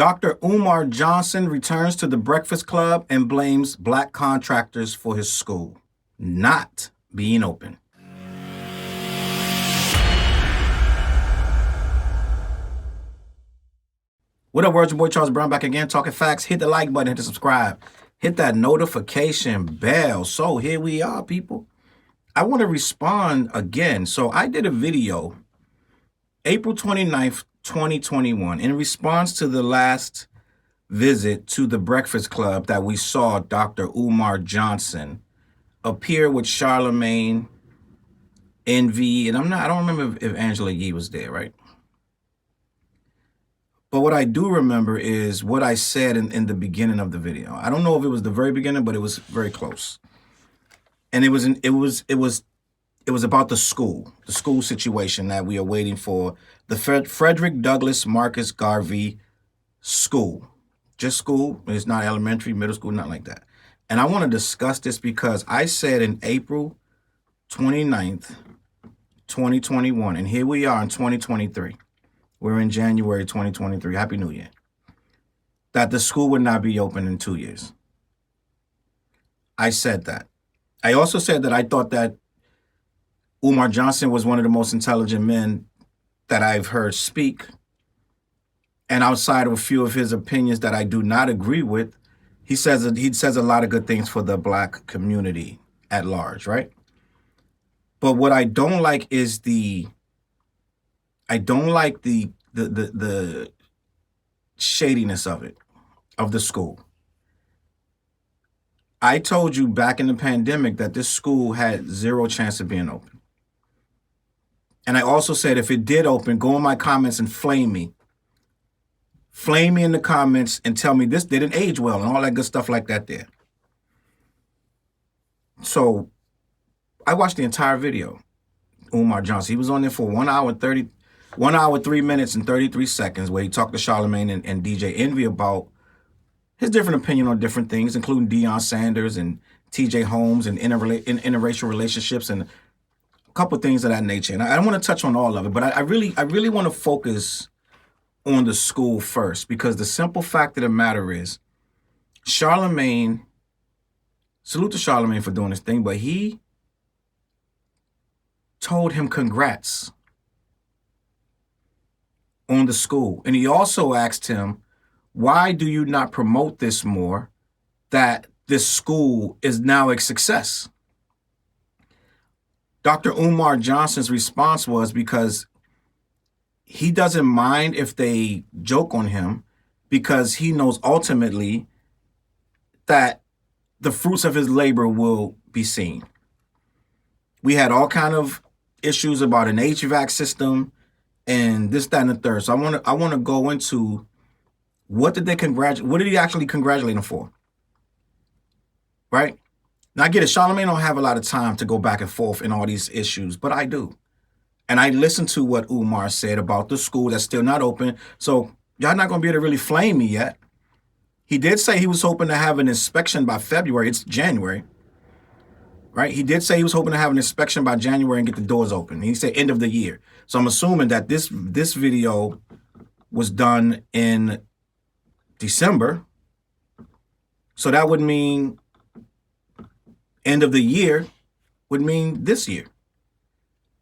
Dr. Umar Johnson returns to the Breakfast Club and blames black contractors for his school not being open. What up, words? Your boy Charles Brown back again, talking facts. Hit the like button, hit the subscribe, hit that notification bell. So here we are, people. I want to respond again. So I did a video April 29th, 2021, in response to the last visit to the Breakfast Club that we saw Dr. Umar Johnson appear with Charlemagne, Envy, and I don't remember if Angela Yee was there, right? But what I do remember is what I said in the beginning of the video. I don't know if it was the very beginning, but it was very close. And it was about the school situation that we are waiting for. The Frederick Douglass Marcus Garvey School. Just school. It's not elementary, middle school, not like that. And I want to discuss this because I said in April 29th, 2021, and here we are in 2023. We're in January 2023. Happy New Year. That the school would not be open in 2 years. I said that. I also said that I thought that Umar Johnson was one of the most intelligent men that I've heard speak. And outside of a few of his opinions that I do not agree with, he says a lot of good things for the black community at large, right? But what I don't like is the shadiness of it, of the school. I told you back in the pandemic that this school had zero chance of being open. And I also said if it did open, go in my comments and flame me. Flame me in the comments and tell me this didn't age well and all that good stuff like that there. So I watched the entire video, Umar Johnson. He was on there for 1 hour, 3 minutes and 33 seconds where he talked to Charlemagne and DJ Envy about his different opinion on different things, including Deion Sanders and TJ Holmes and interracial relationships and a couple things of that nature. And I don't want to touch on all of it, but I really want to focus on the school first, because the simple fact of the matter is Charlemagne, salute to Charlemagne for doing this thing, but he told him congrats on the school. And he also asked him, why do you not promote this more, that this school is now a success? Dr. Umar Johnson's response was because he doesn't mind if they joke on him, because he knows ultimately that the fruits of his labor will be seen. We had all kind of issues about an HVAC system and this, that, and the third. So I want to go into what did he actually congratulate him for? Right? Now I get it. Charlemagne don't have a lot of time to go back and forth in all these issues, but I do. And I listened to what Umar said about the school that's still not open. So y'all not going to be able to really flame me yet. He did say he was hoping to have an inspection by February. It's January, right? He did say he was hoping to have an inspection by January and get the doors open. He said end of the year. So I'm assuming that this video was done in December. So that would mean end of the year would mean this year.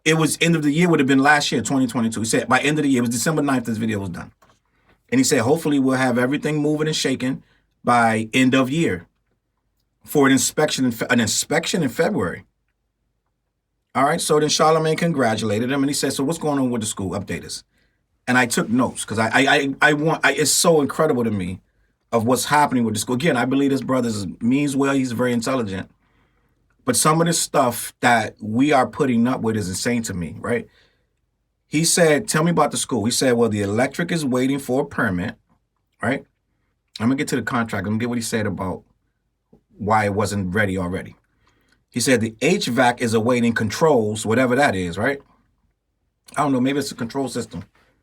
It was end of the year would have been last year, 2022. He said by end of the year, it was December 9th this video was done. And he said, hopefully we'll have everything moving and shaking by end of year for an inspection in February. All right, so then Charlemagne congratulated him and he said, so what's going on with the school? Update us. And I took notes because it's so incredible to me of what's happening with the school. Again, I believe this brother means well. He's very intelligent. But some of the stuff that we are putting up with is insane to me, right? He said, tell me about the school. He said, well, the electric is waiting for a permit, right? I'm going to get to the contract. I'm going to get what he said about why it wasn't ready already. He said the HVAC is awaiting controls, whatever that is, right? I don't know. Maybe it's a control system.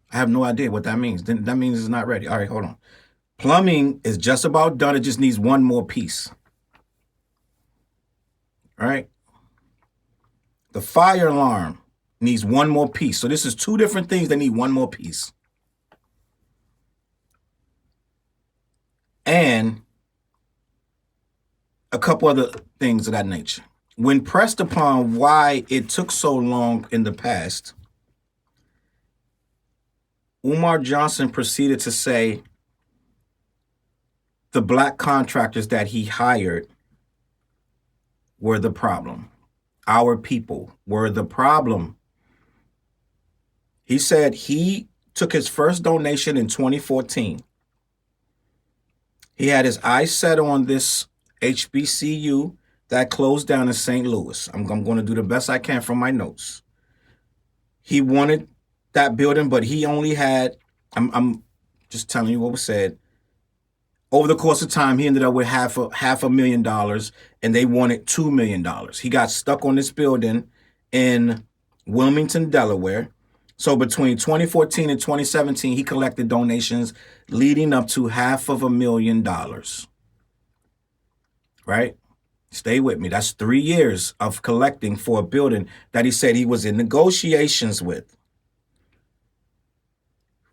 I have no idea what that means. That means it's not ready. All right, hold on. Plumbing is just about done. It just needs one more piece. All right. The fire alarm needs one more piece. So this is two different things that need one more piece. a couple other things of that nature. When pressed upon why it took so long in the past, Umar Johnson proceeded to say the black contractors that he hired were the problem. Our people were the problem. He said he took his first donation in 2014. He had his eyes set on this HBCU that closed down in St. Louis. I'm going to do the best I can from my notes. He wanted that building, but he only had, I'm just telling you what was said. Over the course of time, he ended up with half a $1,000,000, and they wanted $2 million. He got stuck on this building in Wilmington, Delaware. So between 2014 and 2017, he collected donations leading up to $500,000. Right? Stay with me. That's 3 years of collecting for a building that he said he was in negotiations with.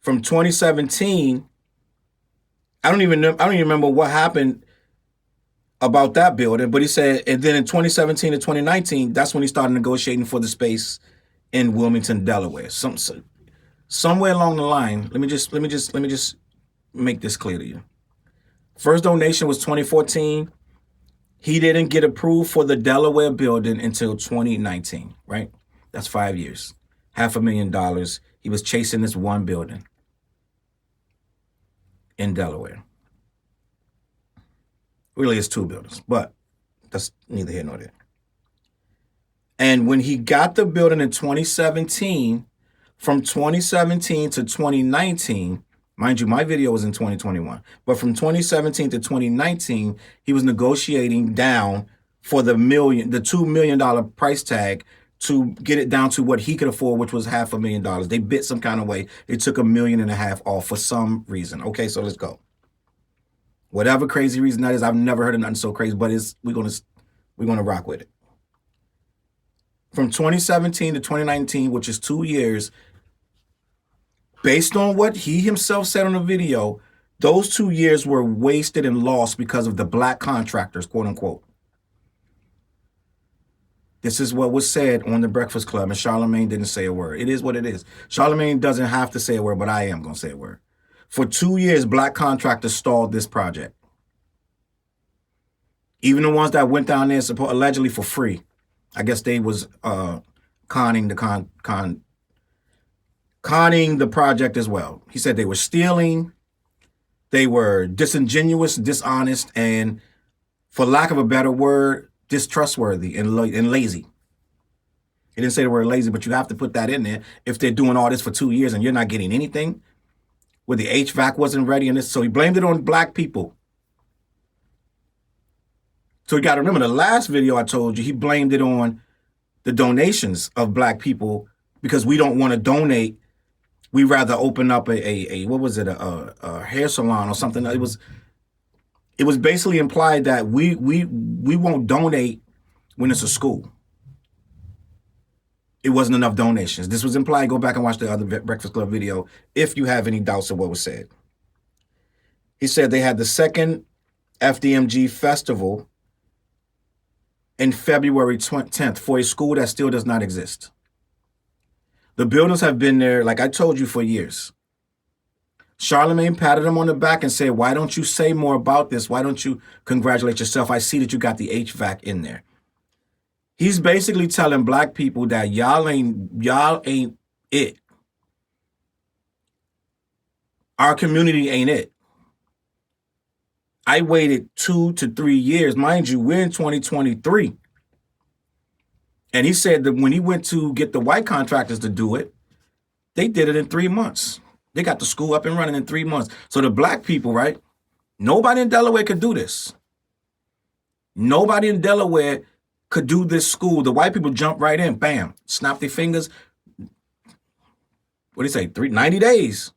From 2017, I don't even remember what happened about that building, but he said, and then in 2017 to 2019, that's when he started negotiating for the space in Wilmington, Delaware. Somewhere along the line, let me just make this clear to you. First donation was 2014. He didn't get approved for the Delaware building until 2019, right? That's 5 years. $500,000. He was chasing this one building in Delaware. Really, it's 2 buildings, but that's neither here nor there. And when he got the building in 2017, from 2017 to 2019, mind you, my video was in 2021, but from 2017 to 2019, he was negotiating down for the $2 million price tag to get it down to what he could afford, which was $500,000. They bit some kind of way. They took $1.5 million off for some reason. Okay, so let's go. Whatever crazy reason that is, I've never heard of nothing so crazy, but we're gonna rock with it. From 2017 to 2019, which is 2 years, based on what he himself said on the video, those 2 years were wasted and lost because of the black contractors, quote unquote. This is what was said on the Breakfast Club, and Charlemagne didn't say a word. It is what it is. Charlemagne doesn't have to say a word, but I am going to say a word. For 2 years, black contractors stalled this project. Even the ones that went down there allegedly for free. I guess they was conning the conning the project as well. He said they were stealing, they were disingenuous, dishonest, and for lack of a better word, distrustworthy and lazy. He didn't say the word lazy, but you have to put that in there if they're doing all this for 2 years and you're not getting anything, where the HVAC wasn't ready and this. So he blamed it on black people. So you got to remember the last video I told you, he blamed it on the donations of black people because we don't want to donate. We rather open up a what was it, a hair salon or something. It was basically implied that we won't donate when it's a school. It wasn't enough donations. This was implied. Go back and watch the other Breakfast Club video if you have any doubts of what was said. He said they had the second FDMG festival in February 10th for a school that still does not exist. The buildings have been there, like I told you, for years. Charlemagne patted him on the back and said, why don't you say more about this? Why don't you congratulate yourself? I see that you got the HVAC in there. He's basically telling black people that y'all ain't it. Our community ain't it. I waited 2 to 3 years. Mind you, we're in 2023. And he said that when he went to get the white contractors to do it, they did it in 3 months. They got the school up and running in 3 months. So the black people, right? Nobody in Delaware could do this. Nobody in Delaware could do this school. The white people jump right in, bam, snap their fingers. What do you say? 90 days.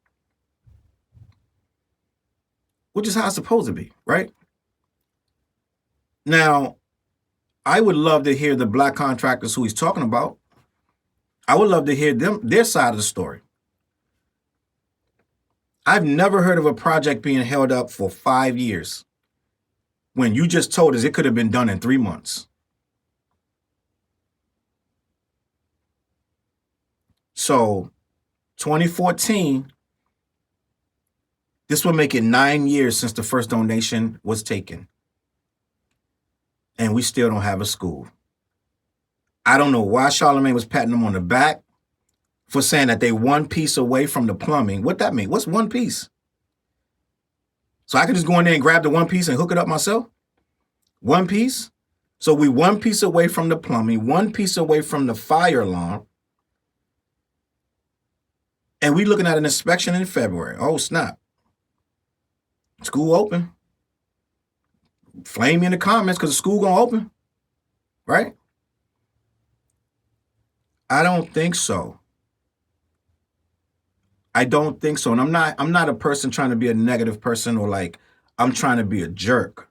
Which is how it's supposed to be, right? Now, I would love to hear the black contractors who he's talking about. I would love to hear their side of the story. I've never heard of a project being held up for 5 years. when you just told us it could have been done in 3 months. So 2014, this will make it 9 years since the first donation was taken. And we still don't have a school. I don't know why Charlamagne was patting them on the back for saying that they one piece away from the plumbing. What that mean? What's one piece? So I could just go in there and grab the one piece and hook it up myself? One piece? So we one piece away from the plumbing, one piece away from the fire alarm. And we looking at an inspection in February. Oh, snap. School open. Flame me in the comments because the school gonna open. Right? I don't think so. I don't think so. And I'm not a person trying to be a negative person or like I'm trying to be a jerk.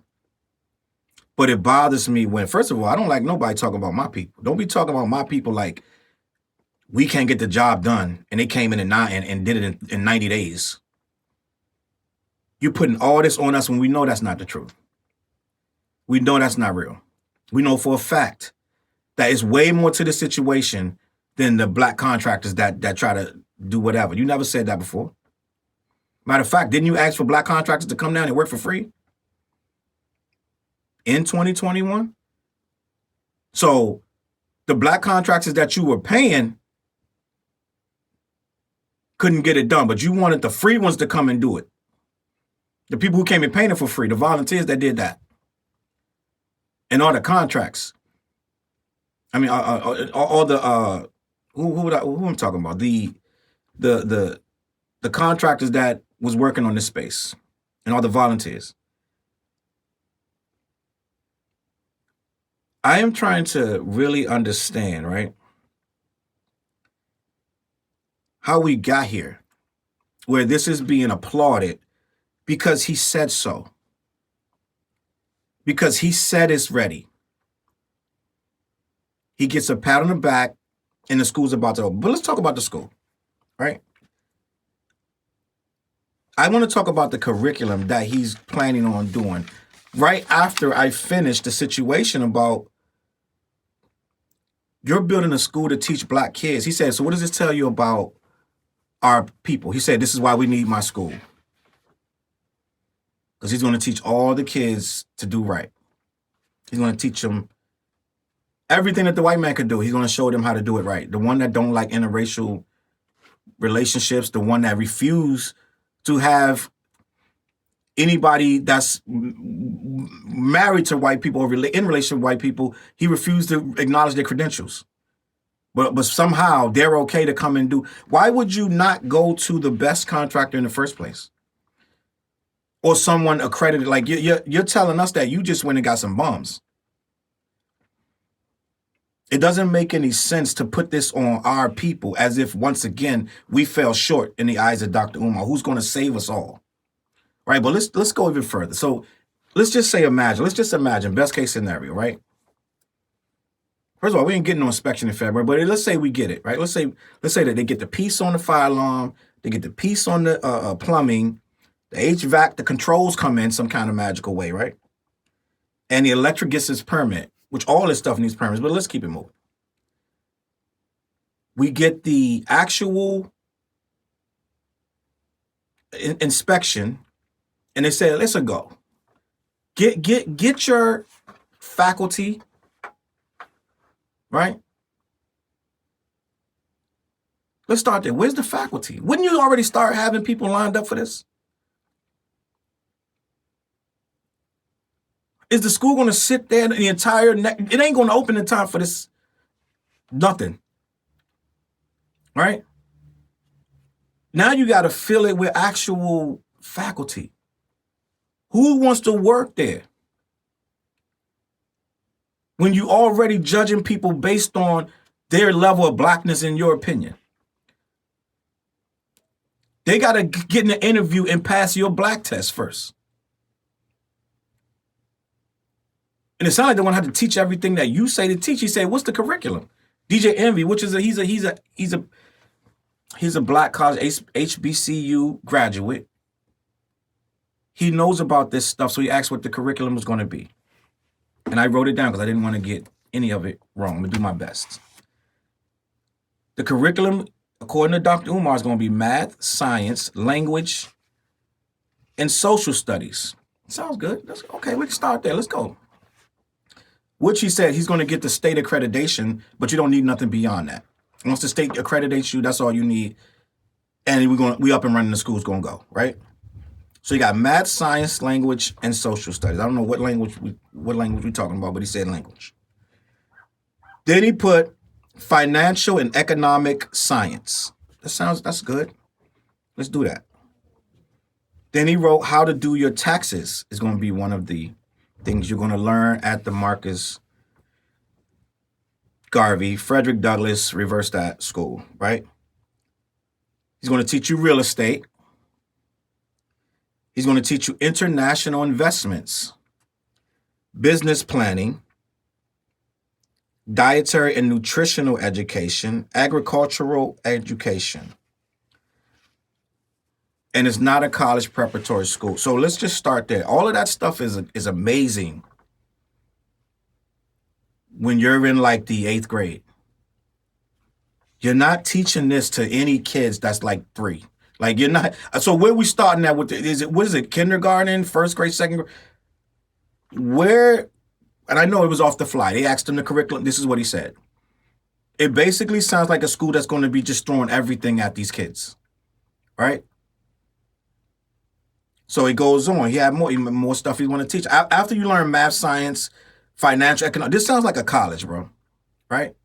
But it bothers me when, first of all, I don't like nobody talking about my people. Don't be talking about my people like we can't get the job done and they came in and did it in 90 days. You're putting all this on us when we know that's not the truth. We know that's not real. We know for a fact that it's way more to the situation than the black contractors that try to do whatever. You never said that before. Matter of fact, didn't you ask for black contractors to come down and work for free in 2021? So the black contractors that you were paying couldn't get it done, but you wanted the free ones to come and do it. The people who came and painted for free, the volunteers that did that. And all the contracts. I mean, all the who I'm talking about? The contractors that was working on this space and all the volunteers. I am trying to really understand, right, how we got here, where this is being applauded because he said so. Because he said it's ready. He gets a pat on the back and the school's about to open. But let's talk about the school, right? I want to talk about the curriculum that he's planning on doing right after I finish the situation about you're building a school to teach black kids. He said, so what does this tell you about our people? He said, this is why we need my school. Because he's going to teach all the kids to do right. He's going to teach them everything that the white man could do. He's going to show them how to do it right. The one that don't like interracial relationships, the one that refuse to have anybody that's married to white people or in relation to white people, he refused to acknowledge their credentials. But somehow they're okay to come and do. Why would you not go to the best contractor in the first place? Or someone accredited, like you're telling us that you just went and got some bums. It doesn't make any sense to put this on our people as if, once again, we fell short in the eyes of Dr. Umar, who's going to save us all. Right? But let's go even further. So let's just imagine, best case scenario, right? First of all, we ain't getting no inspection in February, but let's say we get it, right? Let's say that they get the piece on the fire alarm, they get the piece on the plumbing, the HVAC, the controls come in some kind of magical way, right? And the electric gets its permit, which all this stuff needs permits, but let's keep it moving. We get the actual inspection, and they say, let's go. Get your faculty, right? Let's start there. Where's the faculty? Wouldn't you already start having people lined up for this? Is the school going to sit there the entire it ain't going to open in time for this? Nothing. Right? Now you got to fill it with actual faculty. Who wants to work there? When you already judging people based on their level of blackness in your opinion. They got to get in the interview and pass your black test first. And it sounds like they want to have to teach everything that you say to teach. He said, what's the curriculum? DJ Envy, which is he's a black college HBCU graduate. he knows about this stuff, so he asked what the curriculum was going to be. And I wrote it down because I didn't want to get any of it wrong. I'm going to do my best. The curriculum, according to Dr. Umar, is going to be math, science, language, and social studies. Sounds good. Okay, we can start there. Let's go. Which he said he's going to get the state accreditation, but you don't need nothing beyond that. Once the state accreditates you, that's all you need. And we up and running, the school's going to go, right? So you got math, science, language, and social studies. I don't know what language we're talking about, but he said language. Then he put financial and economic science. That's good. Let's do that. Then he wrote how to do your taxes is going to be one of the things you're going to learn at the Marcus Garvey, Frederick Douglass, reverse that school, right? He's going to teach you real estate. He's going to teach you international investments, business planning, dietary and nutritional education, agricultural education. And it's not a college preparatory school. So let's just start there. All of that stuff is amazing when you're in like the 8th grade. You're not teaching this to any kids that's like 3. Like you're not. So where we starting at with what is it, kindergarten, 1st grade, 2nd grade? Where, and I know it was off the fly. They asked him the curriculum. This is what he said. It basically sounds like a school that's going to be just throwing everything at these kids, right? So he goes on. He had more stuff he want to teach. After you learn math, science, financial, economic, this sounds like a college, bro, right?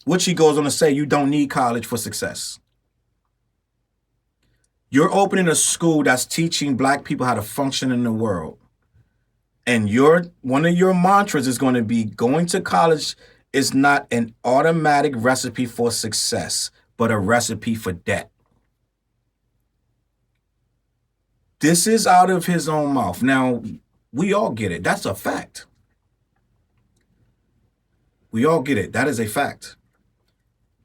Which he goes on to say, you don't need college for success. You're opening a school that's teaching Black people how to function in the world. And one of your mantras is going to be going to college is not an automatic recipe for success, but a recipe for debt. This is out of his own mouth. Now, we all get it. That's a fact. We all get it. That is a fact.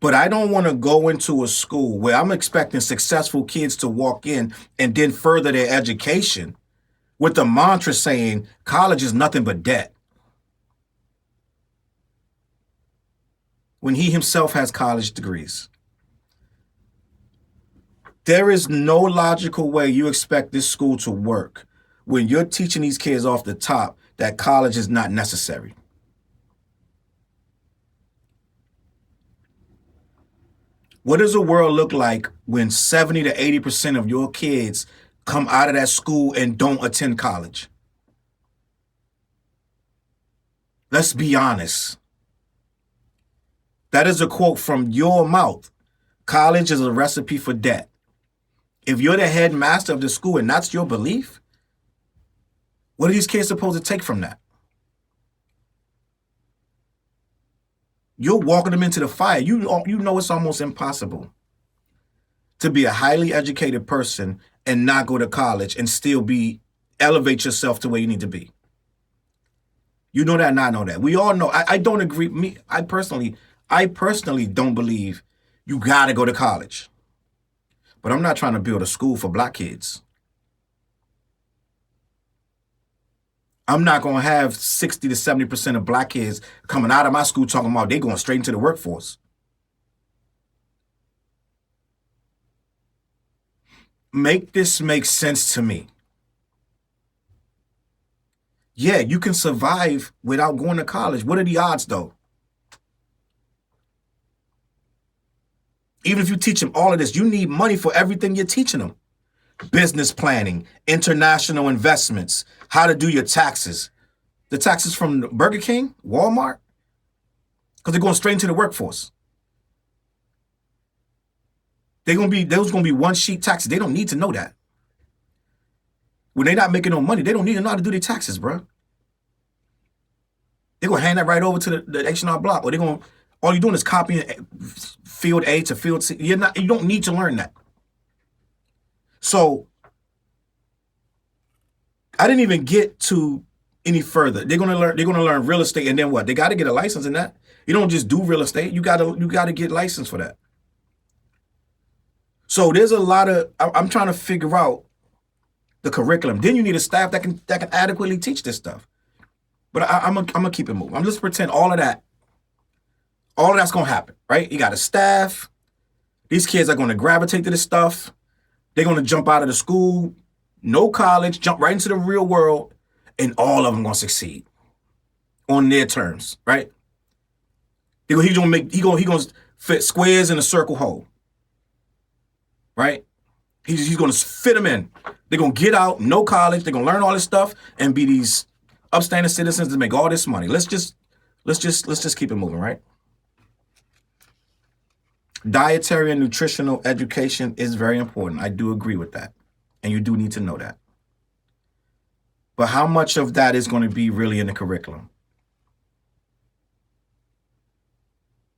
But I don't want to go into a school where I'm expecting successful kids to walk in and then further their education with the mantra saying college is nothing but debt, when he himself has college degrees. There is no logical way you expect this school to work when you're teaching these kids off the top that college is not necessary. What does the world look like when 70 to 80% of your kids come out of that school and don't attend college? Let's be honest. That is a quote from your mouth. College is a recipe for debt. If you're the headmaster of the school and that's your belief, what are these kids supposed to take from that? You're walking them into the fire. You know it's almost impossible to be a highly educated person and not go to college and still elevate yourself to where you need to be. You know that and I know that. We all know. I don't agree. I personally don't believe you got to go to college. But I'm not trying to build a school for Black kids. I'm not going to have 60 to 70% of Black kids coming out of my school talking about they going straight into the workforce. Make this make sense to me. Yeah, you can survive without going to college. What are the odds, though? Even if you teach them all of this, you need money for everything you're teaching them. Business planning, international investments, how to do your taxes. The taxes from Burger King, Walmart, because they're going straight into the workforce. Those going to be one sheet taxes. They don't need to know that. When they're not making no money, they don't need to know how to do their taxes, bro. They're going to hand that right over to the H&R Block, or all you're doing is copying field A to field C. You don't need to learn that. So I didn't even get to any further. They're gonna learn real estate, and then what? They got to get a license in that. You don't just do real estate. You gotta get licensed for that. So there's a lot of. I'm trying to figure out the curriculum. Then you need a staff that can adequately teach this stuff. But I'm gonna keep it moving. I'm just pretend all of that's gonna happen, right? You got a staff. These kids are gonna gravitate to this stuff. They're gonna jump out of the school, no college, jump right into the real world, and all of them gonna succeed on their terms, right? He gonna fit squares in a circle hole, right? He's gonna fit them in. They're gonna get out, no college. They're gonna learn all this stuff and be these upstanding citizens to make all this money. Let's just keep it moving, right? Dietary and nutritional education is very important. I do agree with that. And you do need to know that. But how much of that is going to be really in the curriculum?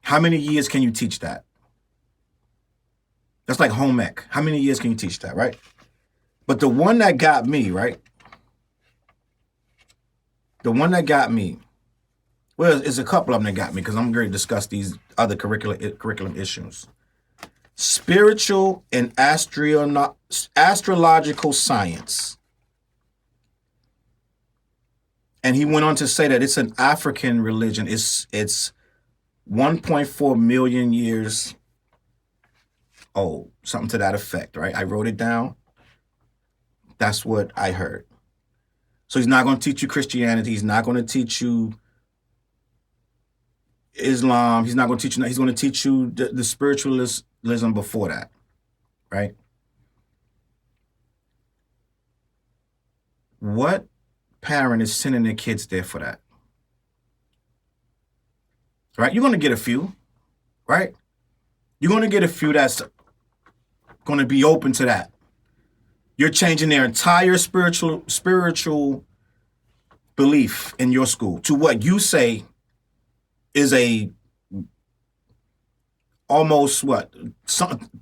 How many years can you teach that? That's like home ec. How many years can you teach that, right? But the one that got me, right? The one that got me, well, it's a couple of them that got me because I'm going to discuss these other curriculum issues. Spiritual and astrological science. And he went on to say that it's an African religion. It's 1.4 million years old, something to that effect, right? I wrote it down. That's what I heard. So he's not going to teach you Christianity. He's not going to teach you Islam. He's not going to teach you. He's going to teach you the spiritualism before that, right? What parent is sending their kids there for that? Right? You're going to get a few, right? You're going to get a few that's going to be open to that. You're changing their entire spiritual belief in your school to what you say is a almost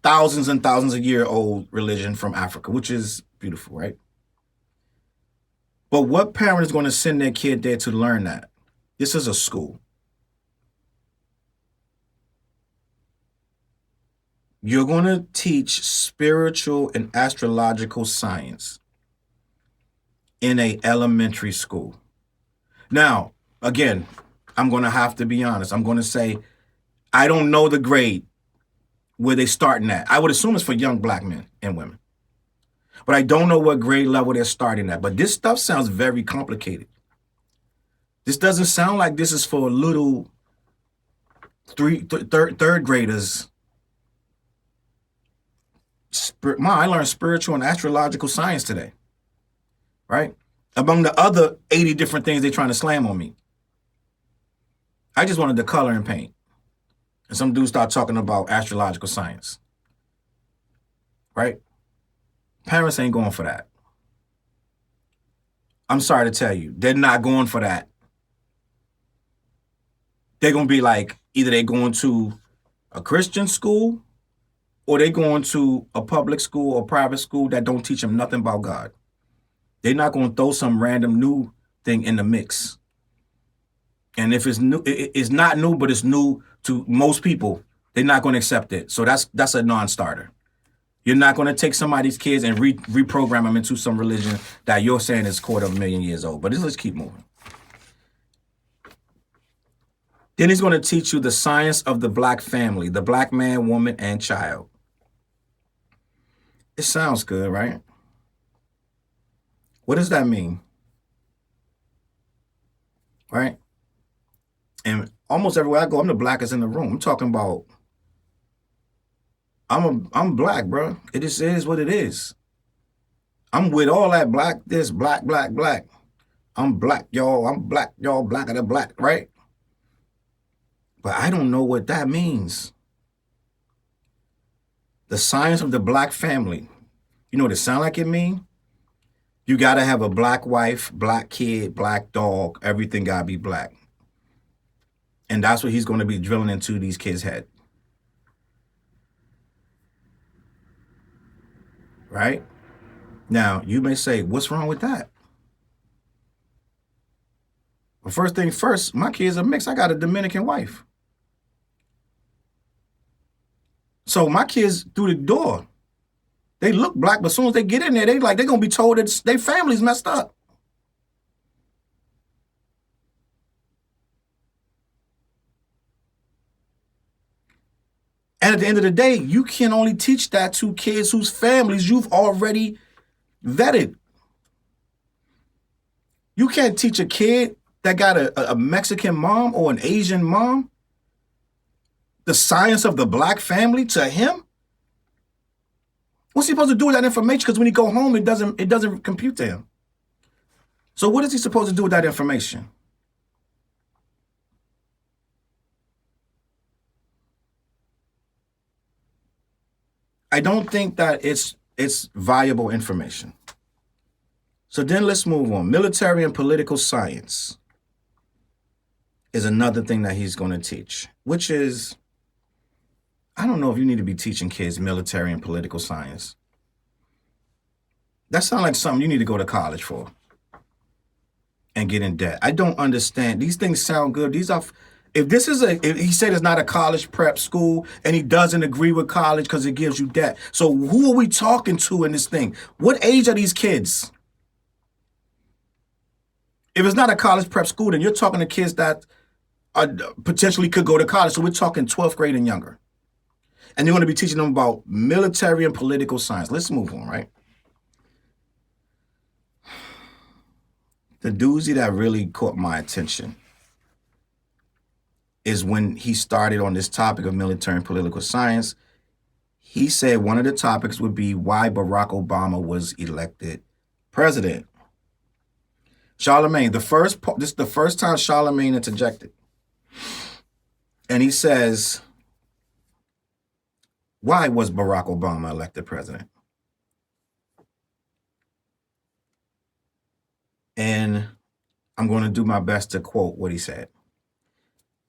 thousands and thousands of year old religion from Africa, which is beautiful, right? But what parent is going to send their kid there to learn that? This is a school. You're going to teach spiritual and astrological science in an elementary school. Now, again, I'm going to have to be honest. I'm going to say, I don't know the grade where they're starting at. I would assume it's for young black men and women. But I don't know what grade level they're starting at. But this stuff sounds very complicated. This doesn't sound like this is for little third graders. I learned spiritual and astrological science today, right? Among the other 80 different things they're trying to slam on me. I just wanted to color and paint. And some dudes start talking about astrological science, right? Parents ain't going for that. I'm sorry to tell you, they're not going for that. They're going to be like, either they're going to a Christian school or they going to a public school or private school that don't teach them nothing about God. They're not going to throw some random new thing in the mix. And if it's new, it's not new, but it's new to most people, they're not going to accept it. So that's a non-starter. You're not going to take somebody's kids and reprogram them into some religion that you're saying is 250,000 years old. But let's keep moving. Then he's going to teach you the science of the black family, the black man, woman, and child. It sounds good, right? What does that mean? Right? And almost everywhere I go, I'm the blackest in the room. I'm talking about, I'm black, bro. It is what it is. I'm with all that black, this, black, black, black. I'm black, y'all. I'm black, y'all, blacker than black, right? But I don't know what that means. The science of the black family. You know what it sound like it mean? You got to have a black wife, black kid, black dog. Everything got to be black. And that's what he's going to be drilling into these kids' head. Right? Now, you may say, what's wrong with that? Well, first thing first, my kids are mixed. I got a Dominican wife. So my kids through the door, They look black, but as soon as they get in there, they're gonna be told that their family's messed up. And at the end of the day, you can only teach that to kids whose families you've already vetted. You can't teach a kid that got a Mexican mom or an Asian mom the science of the black family to him. What's he supposed to do with that information? Because when he go home, it doesn't compute to him. So what is he supposed to do with that information? I don't think that it's valuable information. So then let's move on. Military and political science is another thing that he's going to teach, which is, I don't know if you need to be teaching kids military and political science. That sounds like something you need to go to college for and get in debt. I don't understand. These things sound good. If he said it's not a college prep school and he doesn't agree with college because it gives you debt. So who are we talking to in this thing? What age are these kids? If it's not a college prep school, then you're talking to kids that potentially could go to college. So we're talking 12th grade and younger. And you're going to be teaching them about military and political science. Let's move on, right? The doozy that really caught my attention is when he started on this topic of military and political science. He said one of the topics would be why Barack Obama was elected president. Charlemagne, this is the first time Charlemagne interjected. And he says, why was Barack Obama elected president? And I'm going to do my best to quote what he said.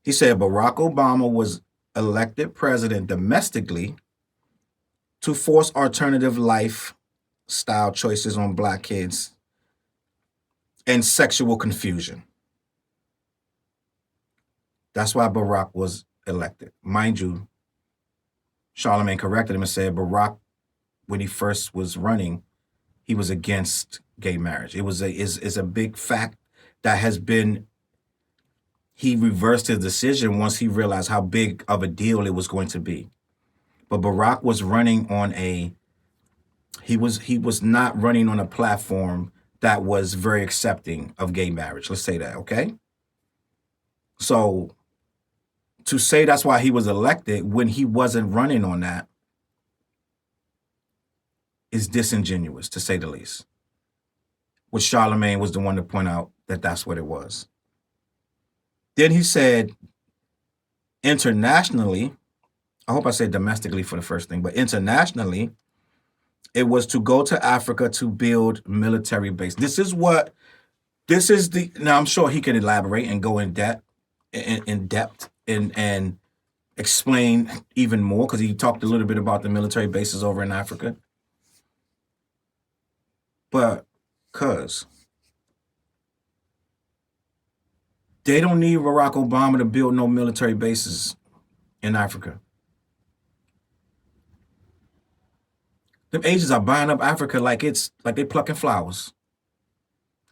He said Barack Obama was elected president domestically to force alternative lifestyle choices on black kids and sexual confusion. That's why Barack was elected. Mind you, Charlemagne corrected him and said Barack, when he first was running, he was against gay marriage. It is a big fact that has been, he reversed his decision once he realized how big of a deal it was going to be. But Barack was running on he was not running on a platform that was very accepting of gay marriage. Let's say that, okay? So to say that's why he was elected when he wasn't running on that is disingenuous, to say the least. Which Charlemagne was the one to point out that that's what it was. Then he said, internationally, I hope I said domestically for the first thing, but internationally, it was to go to Africa to build military base. Now I'm sure he can elaborate and go in depth and explain even more, because he talked a little bit about the military bases over in Africa. But they don't need Barack Obama to build no military bases in Africa. Them Asians are buying up Africa like they plucking flowers.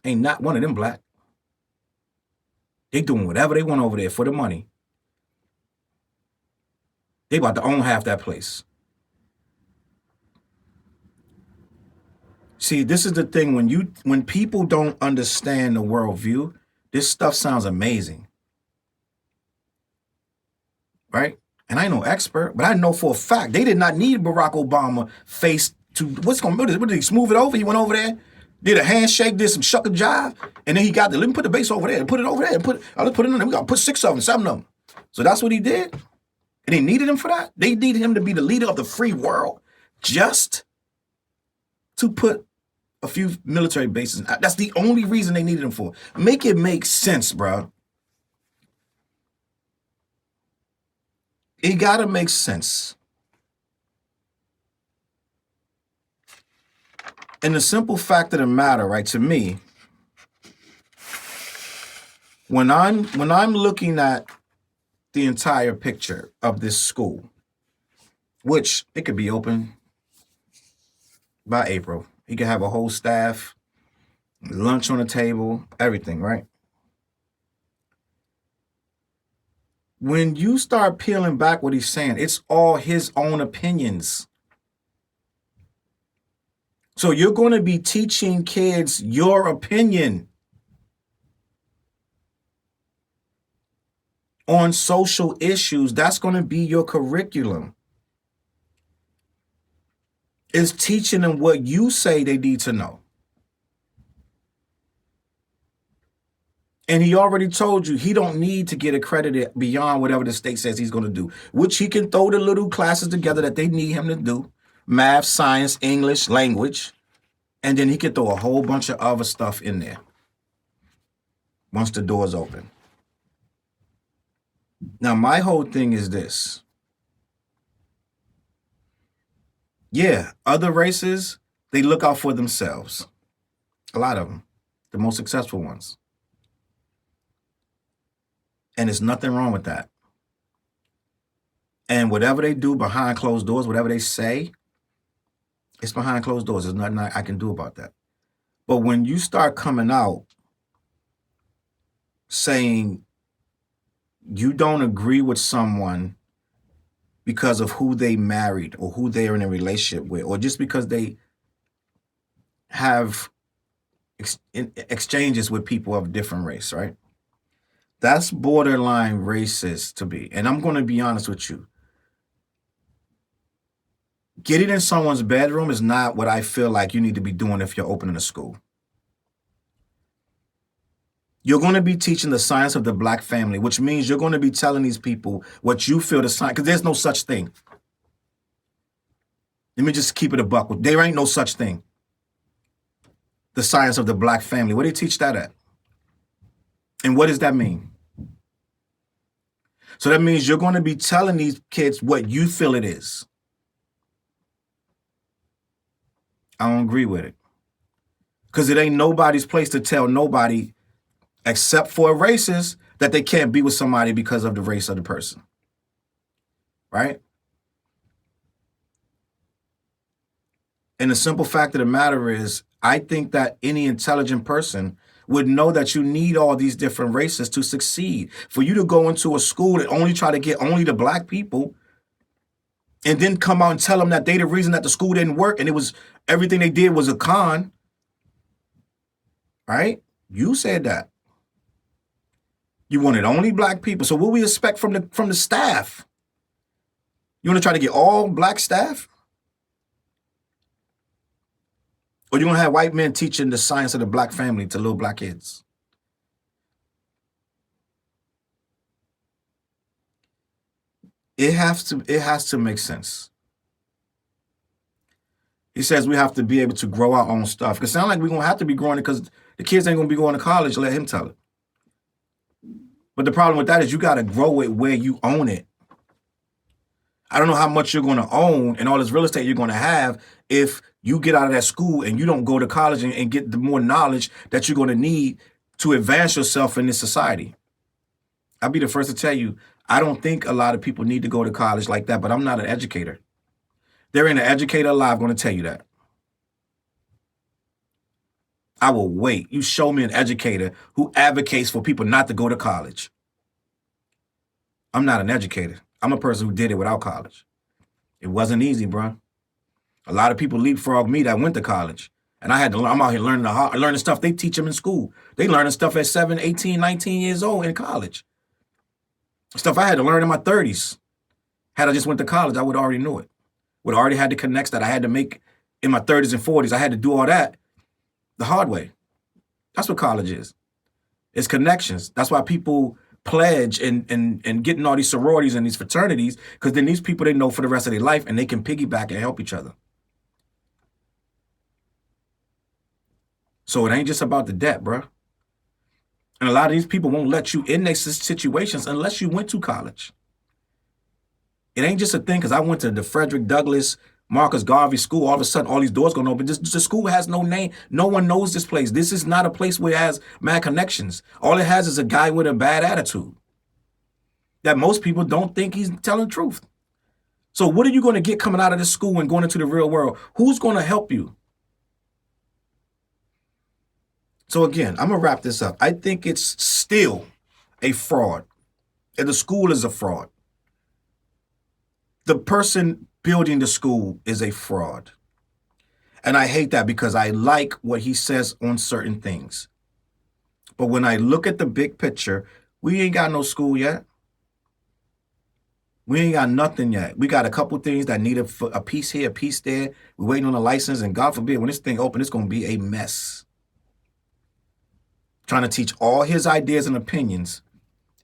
Ain't not one of them black. They doing whatever they want over there for the money. They about to own half that place. See, this is the thing, when people don't understand the worldview, this stuff sounds amazing. Right? And I ain't no expert, but I know for a fact they did not need Barack Obama face to what did he smooth it over? He went over there, did a handshake, did some shuck and jive, and then he got let me put the base over there and put it over there and let's put it in there. We gotta put 6 of them, 7 of them. So that's what he did. And they needed him for that. They needed him to be the leader of the free world just to put a few military bases. That's the only reason they needed him for. Make it make sense, bro. It gotta make sense. And the simple fact of the matter, right, to me, when I'm looking at the entire picture of this school, which it could be open, by April. He can have a whole staff, lunch on the table, everything, right? When you start peeling back what he's saying, it's all his own opinions. So you're going to be teaching kids your opinion on social issues. That's going to be your curriculum. It's teaching them what you say they need to know. And he already told you he don't need to get accredited beyond whatever the state says he's going to do, which he can throw the little classes together that they need him to do: math, science, English, language. And then he can throw a whole bunch of other stuff in there once the doors open. Now, my whole thing is this. Yeah, other races, they look out for themselves. A lot of them, the most successful ones. And there's nothing wrong with that. And whatever they do behind closed doors, whatever they say, it's behind closed doors. There's nothing I can do about that. But when you start coming out saying you don't agree with someone because of who they married or who they're in a relationship with, or just because they have exchanges with people of different race, right? That's borderline racist to me. And I'm going to be honest with you. Getting in someone's bedroom is not what I feel like you need to be doing if you're opening a school. You're going to be teaching the science of the Black family, which means you're going to be telling these people what you feel the science, because there's no such thing. Let me just keep it a buck. There ain't no such thing. The science of the Black family. Where do you teach that at? And what does that mean? So that means you're going to be telling these kids what you feel it is. I don't agree with it. Because it ain't nobody's place to tell nobody, except for a racist, that they can't be with somebody because of the race of the person. Right? And the simple fact of the matter is, I think that any intelligent person would know that you need all these different races to succeed. For you to go into a school and only try to get only the Black people, and then come out and tell them that they the reason that the school didn't work and it was everything they did was a con. Right? You said that. You wanted only Black people. So what we expect from the staff? You want to try to get all Black staff? Or you want to have white men teaching the science of the Black family to little Black kids? It has to make sense. He says we have to be able to grow our own stuff. Because it sounds like we're going to have to be growing it because the kids ain't going to be going to college. Let him tell it. But the problem with that is you got to grow it where you own it. I don't know how much you're going to own and all this real estate you're going to have if you get out of that school and you don't go to college and get the more knowledge that you're going to need to advance yourself in this society. I'll be the first to tell you, I don't think a lot of people need to go to college like that, but I'm not an educator. There ain't an educator alive going to tell you that. I will wait. You show me an educator who advocates for people not to go to college. I'm not an educator. I'm a person who did it without college. It wasn't easy, bro. A lot of people leapfrog me that went to college. And I had to learn. I'm out here learning stuff they teach them in school. They learning stuff at 7, 18, 19 years old in college. Stuff I had to learn in my 30s. Had I just went to college, I would already know it. Would already had the connects that I had to make in my 30s and 40s. I had to do all that the hard way. That's what college is. It's connections. That's why people pledge and getting all these sororities and these fraternities, because then these people they know for the rest of their life and they can piggyback and help each other. So it ain't just about the debt, bro. And a lot of these people won't let you in their situations unless you went to college. It ain't just a thing because I went to the Frederick Douglass, Marcus Garvey school. All of a sudden, all these doors going to open. The school has no name. No one knows this place. This is not a place where it has mad connections. All it has is a guy with a bad attitude that most people don't think he's telling the truth. So what are you going to get coming out of this school and going into the real world? Who's going to help you? So again, I'm going to wrap this up. I think it's still a fraud. And the school is a fraud. The person building the school is a fraud. And I hate that because I like what he says on certain things. But when I look at the big picture, we ain't got no school yet. We ain't got nothing yet. We got a couple things that need a piece here, a piece there. We're waiting on a license, and God forbid, when this thing opens, it's going to be a mess. Trying to teach all his ideas and opinions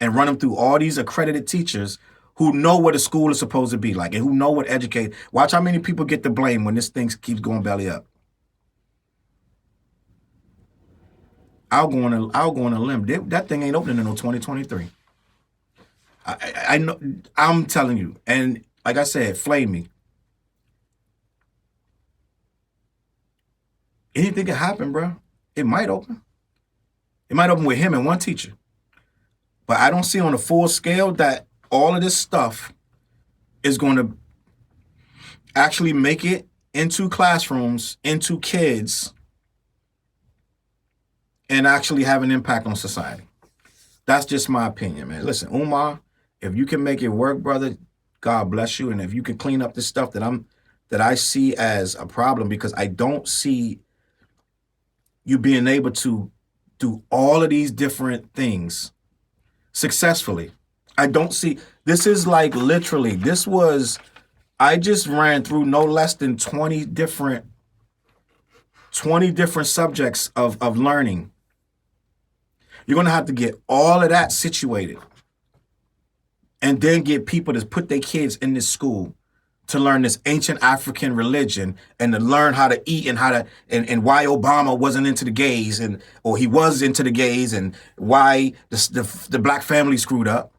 and run them through all these accredited teachers who know what a school is supposed to be like and who know what educate. Watch how many people get the blame when this thing keeps going belly up. I'll go on a limb. That thing ain't opening until 2023. I know. I'm telling you. And like I said, flame me. Anything can happen, bro. It might open. It might open with him and one teacher. But I don't see on a full scale that all of this stuff is going to actually make it into classrooms, into kids, and actually have an impact on society. That's just my opinion, man. Listen, Umar, if you can make it work, brother, God bless you. And if you can clean up this stuff that I see as a problem, because I don't see you being able to do all of these different things successfully. I don't see, this is like literally, I just ran through no less than 20 different subjects of learning. You're going to have to get all of that situated and then get people to put their kids in this school to learn this ancient African religion and to learn how to eat and and why Obama wasn't into the gays or he was into the gays and why the black family screwed up.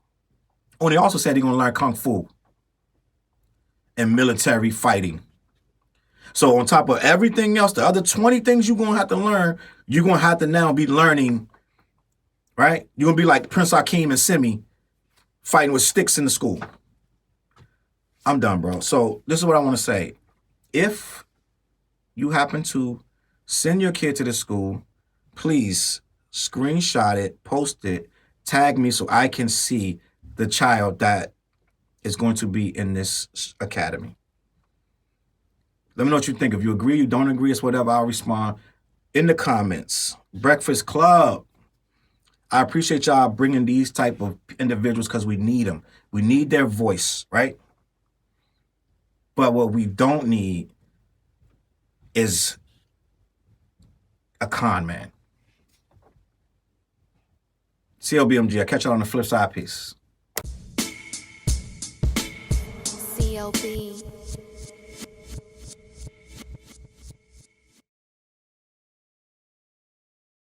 Oh, and he also said he's going to learn Kung Fu and military fighting. So on top of everything else, the other 20 things you're going to have to learn, you're going to have to now be learning, right? You're going to be like Prince Hakeem and Simi fighting with sticks in the school. I'm done, bro. So this is what I want to say. If you happen to send your kid to the school, please screenshot it, post it, tag me so I can see the child that is going to be in this academy. Let me know what you think. If you agree, you don't agree, it's whatever. I'll respond in the comments. Breakfast Club. I appreciate y'all bringing these type of individuals because we need them. We need their voice, right? But what we don't need is a con man. CLBMG. I'll catch y'all on the flip side. Peace. CLB.